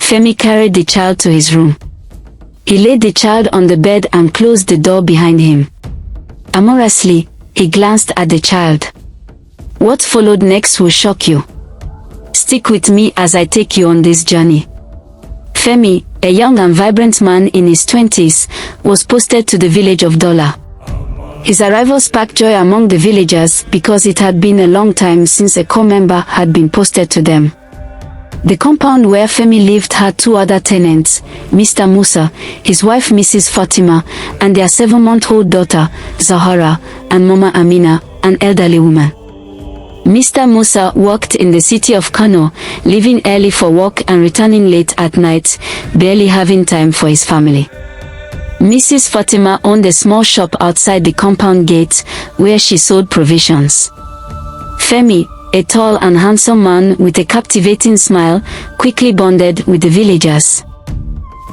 Femi carried the child to his room. He laid the child on the bed and closed the door behind him. Amorously, he glanced at the child. What followed next will shock you. Stick with me as I take you on this journey. Femi, a young and vibrant man in his 20s, was posted to the village of Dala. His arrival sparked joy among the villagers because it had been a long time since a core member had been posted to them. The compound where Femi lived had two other tenants, Mr. Musa, his wife Mrs. Fatima, and their 7-month-old daughter, Zahara, and Mama Amina, an elderly woman. Mr. Musa worked in the city of Kano, leaving early for work and returning late at night, barely having time for his family. Mrs. Fatima owned a small shop outside the compound gate, where she sold provisions. Femi, a tall and handsome man with a captivating smile, quickly bonded with the villagers.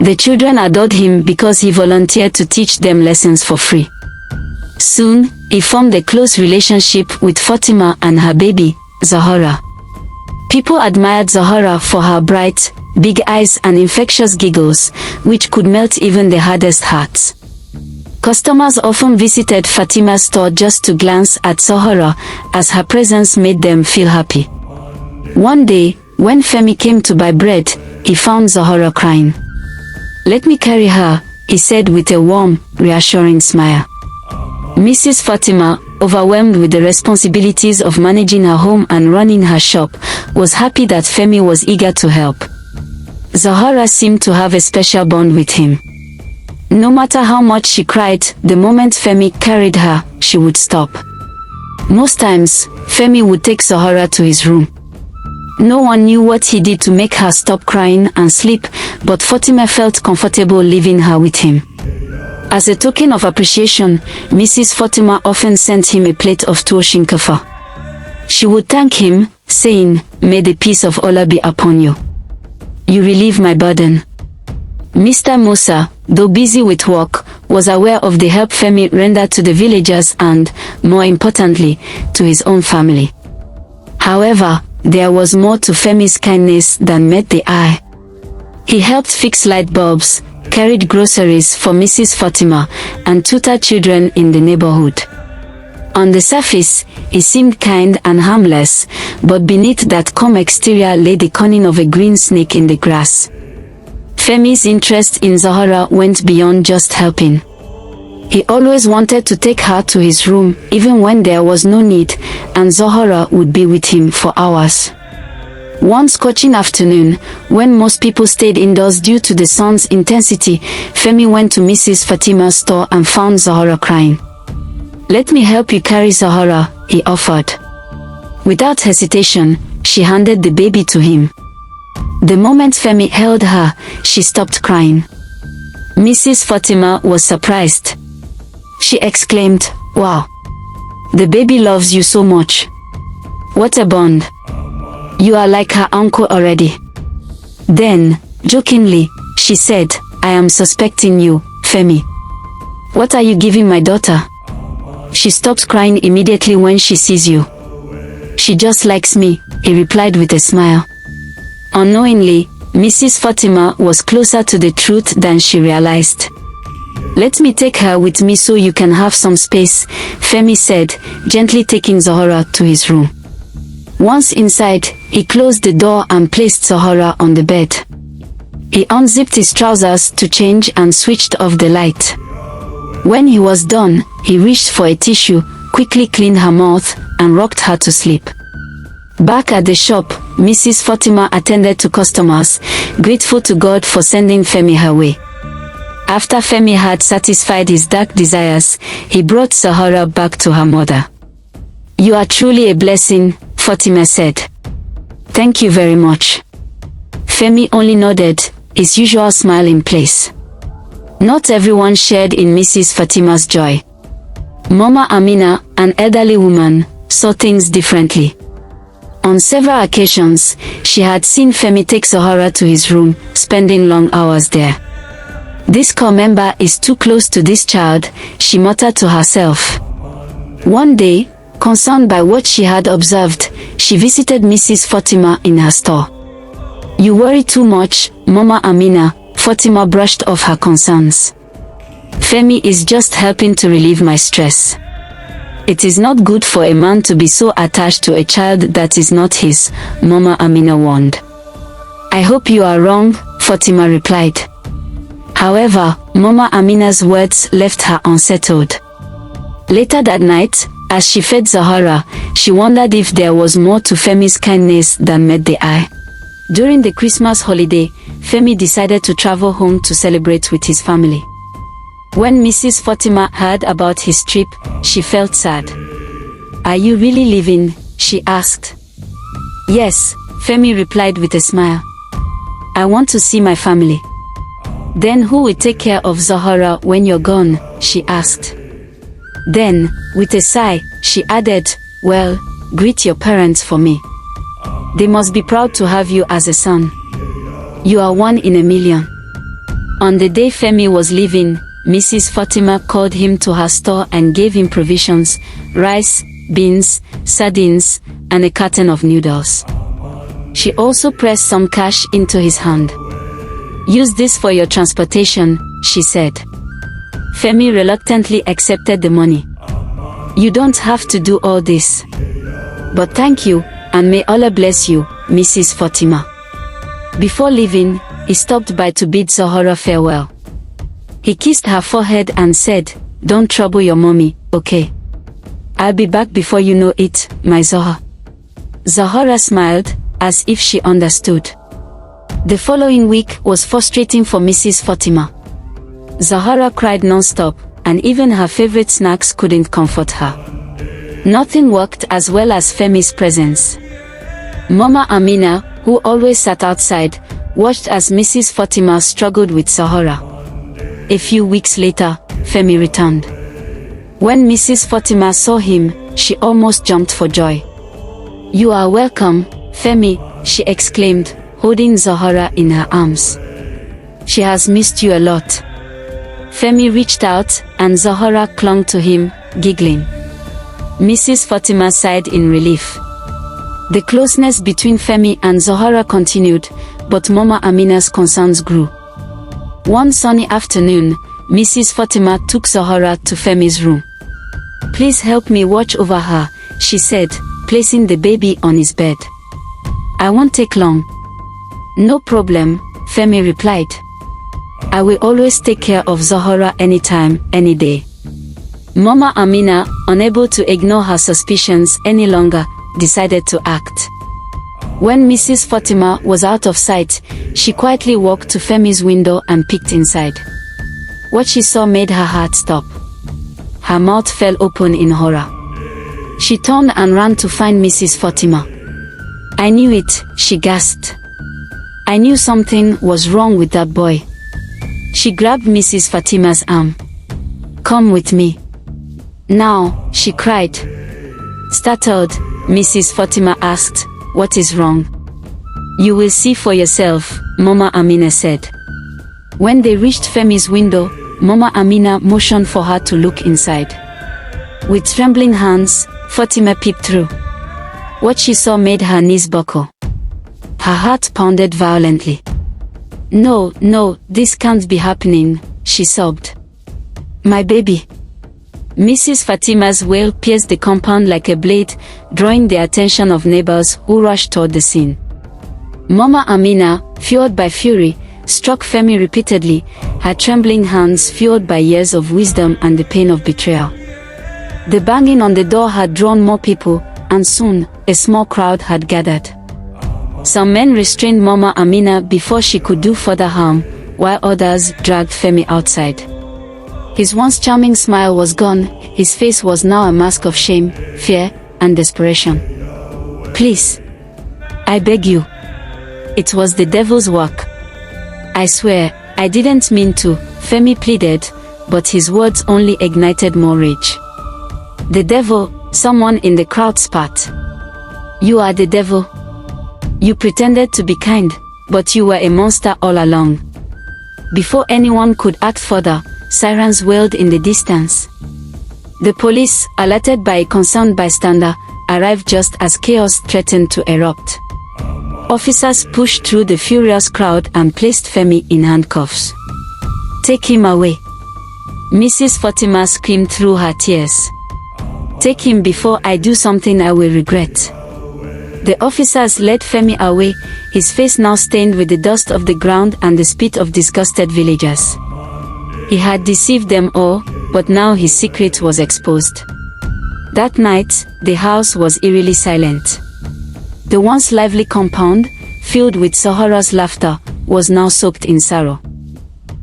The children adored him because he volunteered to teach them lessons for free. Soon, he formed a close relationship with Fatima and her baby, Zahara. People admired Zahara for her bright, big eyes and infectious giggles, which could melt even the hardest hearts. Customers often visited Fatima's store just to glance at Zahara, as her presence made them feel happy. One day, when Femi came to buy bread, he found Zahara crying. "Let me carry her," he said with a warm, reassuring smile. Mrs. Fatima, overwhelmed with the responsibilities of managing her home and running her shop, was happy that Femi was eager to help. Zahara seemed to have a special bond with him. No matter how much she cried, the moment Femi carried her, she would stop. Most times, Femi would take Zahara to his room. No one knew what he did to make her stop crying and sleep, but Fatima felt comfortable leaving her with him. As a token of appreciation, Mrs. Fatima often sent him a plate of tuwo shinkafa. She would thank him, saying, "May the peace of Allah be upon you. You relieve my burden." Mr. Musa, though busy with work, was aware of the help Femi rendered to the villagers and, more importantly, to his own family. However, there was more to Femi's kindness than met the eye. He helped fix light bulbs, carried groceries for Mrs. Fatima, and tutored children in the neighborhood. On the surface, he seemed kind and harmless, but beneath that calm exterior lay the cunning of a green snake in the grass. Femi's interest in Zahara went beyond just helping. He always wanted to take her to his room, even when there was no need, and Zahara would be with him for hours. One scorching afternoon, when most people stayed indoors due to the sun's intensity, Femi went to Mrs. Fatima's store and found Zahara crying. "Let me help you carry Zahara," he offered. Without hesitation, she handed the baby to him. The moment Femi held her, she stopped crying. Mrs. Fatima was surprised. She exclaimed, "Wow! The baby loves you so much. What a bond. You are like her uncle already." Then, jokingly, she said, "I am suspecting you, Femi. What are you giving my daughter? She stops crying immediately when she sees you." "She just likes me," he replied with a smile. Unknowingly, Mrs. Fatima was closer to the truth than she realized. "Let me take her with me so you can have some space," Femi said, gently taking Zahara to his room. Once inside, he closed the door and placed Zahara on the bed. He unzipped his trousers to change and switched off the light. When he was done, he reached for a tissue, quickly cleaned her mouth, and rocked her to sleep. Back at the shop, Mrs. Fatima attended to customers, grateful to God for sending Femi her way. After Femi had satisfied his dark desires, he brought Zahara back to her mother. "You are truly a blessing," Fatima said. "Thank you very much." Femi only nodded, his usual smile in place. Not everyone shared in Mrs. Fatima's joy. Mama Amina, an elderly woman, saw things differently. On several occasions, she had seen Femi take Zahara to his room, spending long hours there. "This core member is too close to this child," she muttered to herself. One day, concerned by what she had observed, she visited Mrs. Fatima in her store. You worry too much, Mama Amina, Fatima brushed off her concerns. Femi is just helping to relieve my stress. It is not good for a man to be so attached to a child that is not his, Mama Amina warned. I hope you are wrong, Fatima replied. However, Mama Amina's words left her unsettled. Later that night, as she fed Zahara, she wondered if there was more to Femi's kindness than met the eye. During the Christmas holiday, Femi decided to travel home to celebrate with his family. When Mrs. Fatima heard about his trip, she felt sad. Are you really leaving? She asked. Yes, Femi replied with a smile. I want to see my family. Then who will take care of Zahara when you're gone? She asked. Then, with a sigh, she added, well, greet your parents for me. They must be proud to have you as a son. You are one in a million. On the day Femi was leaving, Mrs. Fatima called him to her store and gave him provisions, rice, beans, sardines, and a carton of noodles. She also pressed some cash into his hand. Use this for your transportation, she said. Femi reluctantly accepted the money. You don't have to do all this. But thank you, and may Allah bless you, Mrs. Fatima. Before leaving, he stopped by to bid Zahara farewell. He kissed her forehead and said, don't trouble your mommy, okay? I'll be back before you know it, my Zahra. Zahara smiled, as if she understood. The following week was frustrating for Mrs. Fatima. Zahara cried non-stop, and even her favorite snacks couldn't comfort her. Nothing worked as well as Femi's presence. Mama Amina, who always sat outside, watched as Mrs. Fatima struggled with Zahara. A few weeks later, Femi returned. When Mrs. Fatima saw him, she almost jumped for joy. You are welcome, Femi, she exclaimed, holding Zahara in her arms. She has missed you a lot. Femi reached out, and Zahara clung to him, giggling. Mrs. Fatima sighed in relief. The closeness between Femi and Zahara continued, but Mama Amina's concerns grew. One sunny afternoon, Mrs. Fatima took Zahara to Femi's room. Please help me watch over her, she said, placing the baby on his bed. I won't take long. No problem, Femi replied. I will always take care of Zahara anytime, any day. Mama Amina, unable to ignore her suspicions any longer, decided to act. When Mrs. Fatima was out of sight, she quietly walked to Femi's window and peeked inside. What she saw made her heart stop. Her mouth fell open in horror. She turned and ran to find Mrs. Fatima. I knew it, she gasped. I knew something was wrong with that boy. She grabbed Mrs. Fatima's arm. Come with me. Now, she cried. Startled, Mrs. Fatima asked, what is wrong? You will see for yourself, Mama Amina said. When they reached Femi's window, Mama Amina motioned for her to look inside. With trembling hands, Fatima peeped through. What she saw made her knees buckle. Her heart pounded violently. No, this can't be happening, she sobbed. My baby. Mrs. Fatima's wail pierced the compound like a blade, drawing the attention of neighbors who rushed toward the scene. Mama Amina, fueled by fury, struck Femi repeatedly, her trembling hands fueled by years of wisdom and the pain of betrayal. The banging on the door had drawn more people, and soon, a small crowd had gathered. Some men restrained Mama Amina before she could do further harm, while others dragged Femi outside. His once charming smile was gone, his face was now a mask of shame, fear, and desperation. Please. I beg you. It was the devil's work. I swear, I didn't mean to, Femi pleaded, but his words only ignited more rage. The devil, someone in the crowd spat. You are the devil. You pretended to be kind, but you were a monster all along. Before anyone could act further, sirens wailed in the distance. The police, alerted by a concerned bystander, arrived just as chaos threatened to erupt. Officers pushed through the furious crowd and placed Femi in handcuffs. "Take him away!" Mrs. Fatima screamed through her tears. "Take him before I do something I will regret." The officers led Femi away, his face now stained with the dust of the ground and the spit of disgusted villagers. He had deceived them all, but now his secret was exposed. That night, the house was eerily silent. The once lively compound, filled with Zahara's laughter, was now soaked in sorrow.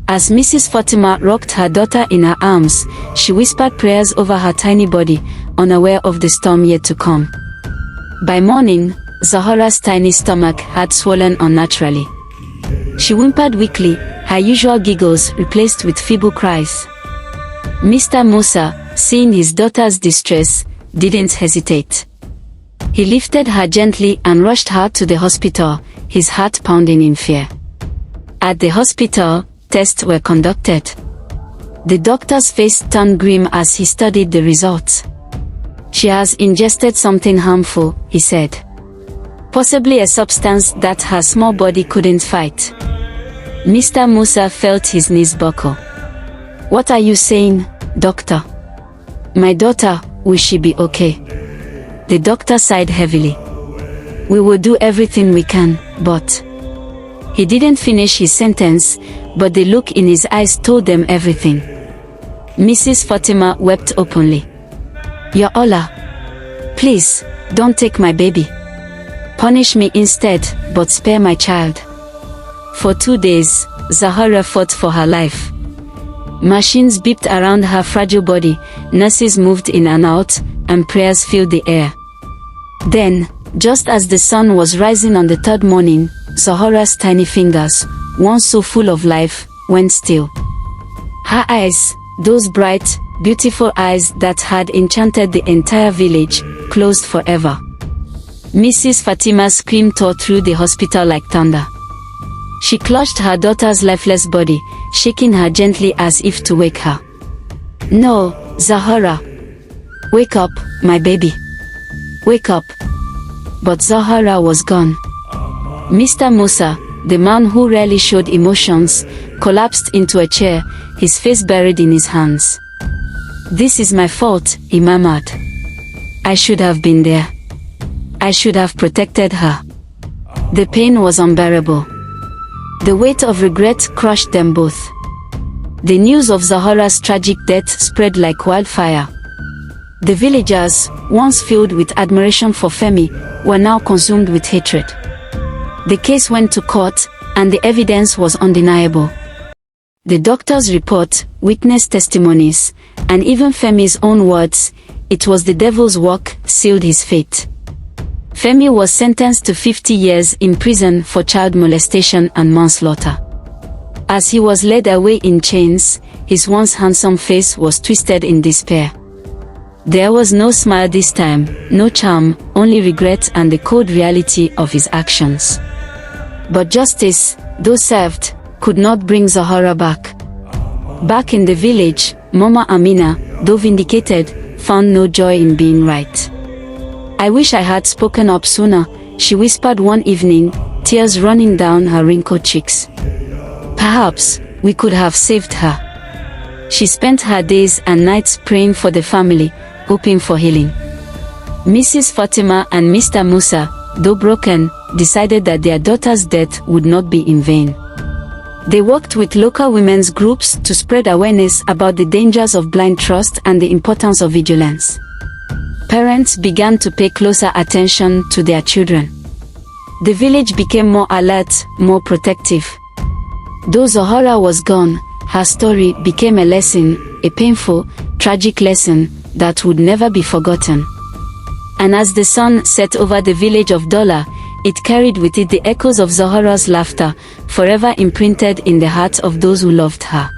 As Mrs. Fatima rocked her daughter in her arms, she whispered prayers over her tiny body, unaware of the storm yet to come. By morning, Zahara's tiny stomach had swollen unnaturally. She whimpered weakly, her usual giggles replaced with feeble cries. Mr. Musa, seeing his daughter's distress, didn't hesitate. He lifted her gently and rushed her to the hospital, his heart pounding in fear. At the hospital, tests were conducted. The doctor's face turned grim as he studied the results. "She has ingested something harmful," he said. "Possibly a substance that her small body couldn't fight." Mr. Musa felt his knees buckle. "What are you saying, doctor? My daughter, will she be okay?" The doctor sighed heavily. "We will do everything we can, but..." He didn't finish his sentence, but the look in his eyes told them everything. Mrs. Fatima wept openly. "Ya Allah, please, don't take my baby. Punish me instead, but spare my child." For 2 days, Zahara fought for her life. Machines beeped around her fragile body, nurses moved in and out, and prayers filled the air. Then, just as the sun was rising on the third morning, Zahara's tiny fingers, once so full of life, went still. Her eyes, those bright, beautiful eyes that had enchanted the entire village, closed forever. Mrs. Fatima's scream tore through the hospital like thunder. She clutched her daughter's lifeless body, shaking her gently as if to wake her. "No, Zahara. Wake up, my baby. Wake up." But Zahara was gone. Mr. Musa, the man who rarely showed emotions, collapsed into a chair, his face buried in his hands. "This is my fault," he murmured. "I should have been there. I should have protected her." The pain was unbearable. The weight of regret crushed them both. The news of Zahara's tragic death spread like wildfire. The villagers, once filled with admiration for Femi, were now consumed with hatred. The case went to court, and the evidence was undeniable. The doctor's report, witness testimonies, and even Femi's own words, "It was the devil's work," sealed his fate. Femi was sentenced to 50 years in prison for child molestation and manslaughter. As he was led away in chains, his once handsome face was twisted in despair. There was no smile this time, no charm, only regret and the cold reality of his actions. But justice, though served, could not bring Zahara back. Back in the village, Mama Amina, though vindicated, found no joy in being right. "I wish I had spoken up sooner," she whispered one evening, tears running down her wrinkled cheeks. "Perhaps we could have saved her." She spent her days and nights praying for the family, hoping for healing. Mrs. Fatima and Mr. Musa, though broken, decided that their daughter's death would not be in vain. They worked with local women's groups to spread awareness about the dangers of blind trust and the importance of vigilance. Parents began to pay closer attention to their children. The village became more alert, more protective. Though Zahara was gone, her story became a lesson, a painful, tragic lesson that would never be forgotten. And as the sun set over the village of Dala, it carried with it the echoes of Zahara's laughter, forever imprinted in the hearts of those who loved her.